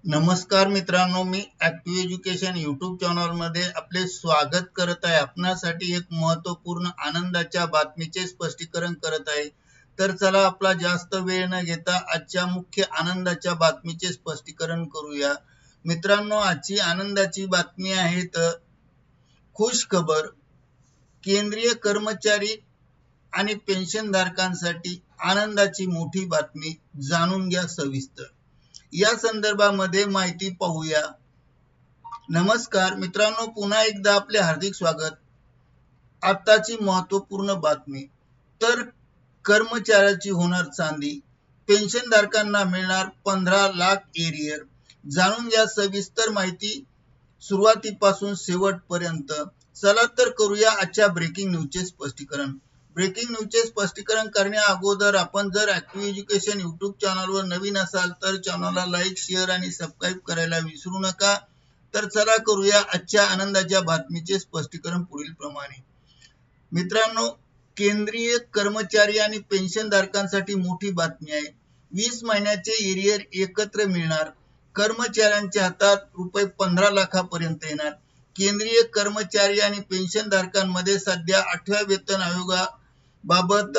नमस्कार मित्रांनो, मी active education YouTube चॅनलमध्ये आपले स्वागत करत आहे। आपणासाठी एक महत्त्वपूर्ण आनंदाच्या बातमीचे स्पष्टीकरण करत आहे। तर चला आपला जास्त वेळ न घेता आजच्या मुख्य आनंदाच्या बातमीचे स्पष्टीकरण करूया। मित्रांनो, आजची आनंदाची बातमी आहे तर खुश खबर, केंद्रीय कर्मचारी आणि पेन्शनधारकांसाठी आनंदाची मोठी बातमी, जाणून घ्या सविस्तर। या संदर्भामध्ये माहिती पाहूया। नमस्कार मित्रांनो, पुन्हा एकदा आपले हार्दिक स्वागत। आताची महत्त्वपूर्ण बातमी, तर कर्मचाऱ्याची होणार चांदी, पेन्शनधारकांना मिळणार 15 लाख एरियर। जाणून घ्या सविस्तर माहिती सुरुवातीपासून शेवटपर्यंत। चला तर करूया आजच्या ब्रेकिंग न्यूजचे स्पष्टीकरण। ब्रेकिंग न्यूजचे स्पष्टीकरण करण्या अगोदर आपण जर ऍक्टिव्ह एज्युकेशन यूट्यूब चॅनलवर नवीन असाल तर चॅनलला लाईक, शेअर आणि सबस्क्राईब करायला विसरू नका। तर चला करूया आजच्या आनंदाच्या बातमीचे स्पष्टीकरण पुढील प्रमाणे। मित्रांनो, केंद्रीय कर्मचारी आणि पेन्शनधारकांसाठी मोठी बातमी आहे। 20 महिन्याचे एरियर एकत्र मिळणार, कर्मचाऱ्यांच्या हातात रुपये 15 लाखापर्यंत येणार। केंद्रीय कर्मचारी आणि पेन्शनधारकांमध्ये सध्या 8व्या वेतन आयोगाबाबत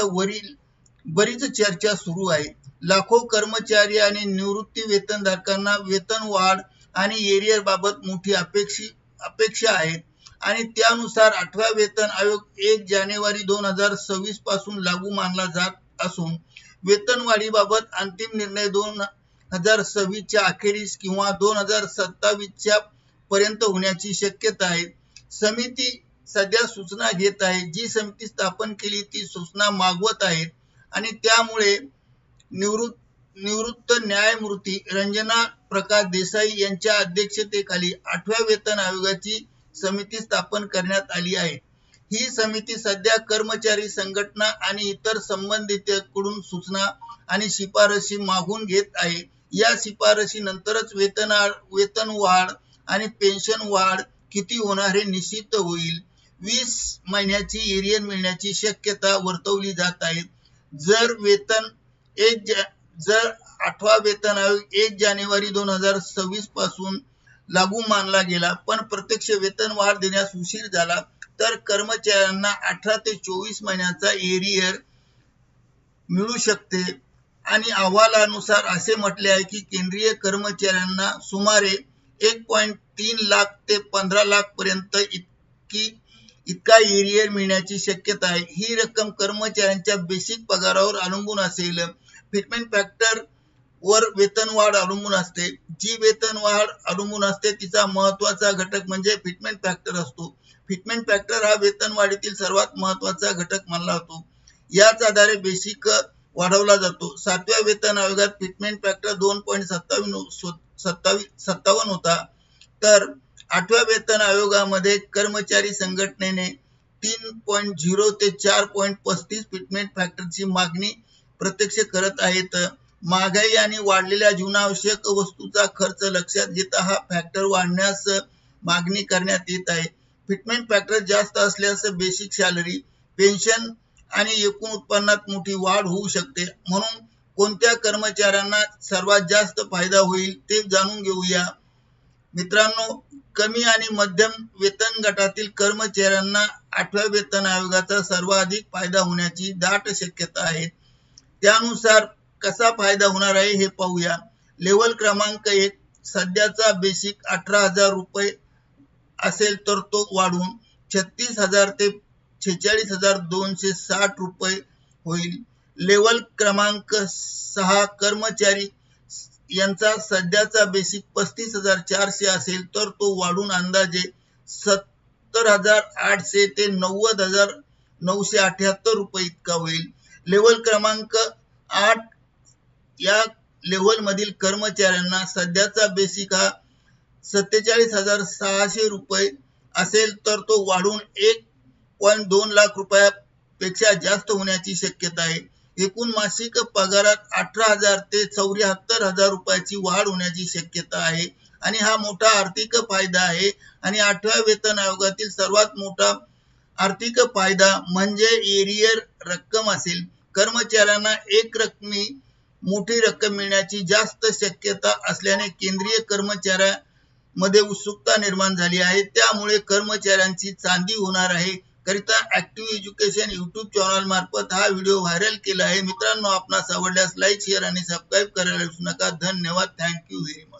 बरीच चर्चा सुरू आहे। लाखो कर्मचारी आणि निवृत्ती वेतनधारकांना वेतन वाढ आणि एरियर बाबत मोठी अपेक्षा आहेत आणि त्यानुसार 8वा वेतन आयोग 1 जानेवारी 2026 पासून लागू मानला जात असून वेतनवाढीबाबत अंतिम निर्णय 2026 च्या अखेरीस किंवा 2027 च्या पर्यंत होण्याची शक्यता आहे। समिती सध्या सूचना घेत आहे। जी समिती स्थापन केली ती सूचना मागवत आहेत आणि त्यामुळे निवृत्त न्यायमूर्ती रंजना प्रकाश देसाई यांच्या अध्यक्षतेखाली 8व्या वेतन आयोगाची समिती स्थापन करण्यात आली आहे। ही समिती सध्या कर्मचारी संघटना आणि इतर संबंधितांकडून सूचना आणि शिफारसी मागून घेत आहे। या शिफारसीनंतरच वेतन वाढ आणि पेन्शन वाढ किती होणार हे निश्चित होईल। 20 महिन्याची एरियर मिळण्याची शक्यता वर्तवली जात आहे। जर 8वा वेतन आयोग 1 जानेवारी 2026 पासून लागू मानला गेला पण प्रत्यक्ष वेतन वाढ देण्यास उशीर झाला तर कर्मचाऱ्यांना 18 ते 24 महिन्याचा एरियर मिळू शकते आणि अहवालानुसार असे म्हटले आहे की केंद्रीय कर्मचाऱ्यांना सुमारे 1.3 लाख ते 15 लाख पर्यंत इतका एरियर मिळण्याची शक्यता आहे। ही रक्कम कर्मचाऱ्यांच्या बेसिक पगारावर अवलंबून असेल। फिटमेंट फॅक्टर वर वेतनवाढ अवलंबून असते। जी वेतनवाढ अवलंबून असते तिचा महत्त्वाचा घटक म्हणजे फिटमेंट फॅक्टर असतो। फिटमेंट फॅक्टर हा वेतनवाढीतील सर्वात महत्त्वाचा घटक मानला जातो। याच आधारे बेसिक वाढवला जातो। 7व्या वेतन आयोगात फिटमेंट फॅक्टर 2.57 होता तर 8व्या वेतन आयोगामध्ये कर्मचारी संघटनेने 3.0 ते 4.35 फिटमेंट फॅक्टरची मागणी प्रत्यक्ष करत आहेत। महागाई आणि वाढलेल्या जीवनावश्यक वस्तूंचा खर्च लक्षात घेता हा फॅक्टर वाढवण्यास मागणी करण्यात येत आहे। फिटमेंट फॅक्टर जास्त असल्यास बेसिक सॅलरी, पेन्शन आणि एकूण उत्पन्नात मोठी वाढ होऊ शकते। म्हणून कोणत्या कर्मचाऱ्यांना सर्वात जास्त फायदा होईल ते जाणून घेऊया। मित्रांनो, कमी आणि मध्यम वेतन गटातील कर्मचाऱ्यांना 8व्या वेतन आयोगाचा सर्वाधिक फायदा होण्याची दाट शक्यता आहे। त्यानुसार कसा फायदा होणार आहे हे पाहूया। लेवल क्रमांक 1, सध्याचा बेसिक 18,000 रुपये असेल तर तो वाढून 36,000 ते 46,260 रुपये होईल। लेवल क्रमांक 6, कर्मचारी यांचा सध्याचा बेसिक 35,400 असेल तर तो वाढून अंदाजे 70,800 ते 90,978 रुपये इतका होईल। लेवल क्रमांक 8 या लेवल मधील कर्मचाऱ्यांना सध्याचा बेसिक हा 47,600 रुपये असेल तर तो वाढून 1.2 लाख रुपयापेक्षा जास्त होण्याची शक्यता आहे। एकूण मासिक पगारात 18,000 ते 74,000 रुपयाची वाढ होण्याची शक्यता आहे आणि हा मोठा आर्थिक फायदा आहे। आणि 8व्या वेतन आयोगातील सर्वात मोठा आर्थिक फायदा म्हणजे एरियर रक्कम असेल। कर्मचाऱ्यांना एक रकमी मोठी रक्कम मिळण्याची जास्त शक्यता असल्याने केंद्रीय कर्मचाऱ्यांमध्ये उत्सुकता निर्माण झाली आहे। त्यामुळे कर्मचाऱ्यांची चांदी होणार आहे। करिता ऍक्टिव्ह एज्युकेशन YouTube चॅनल मार्फत हा व्हिडिओ व्हायरल केला आहे। मित्रांनो, आपणास आवडल्यास लाईक, शेअर आणि सबस्क्राईब करायला विसरू नका। धन्यवाद। Thank you very much.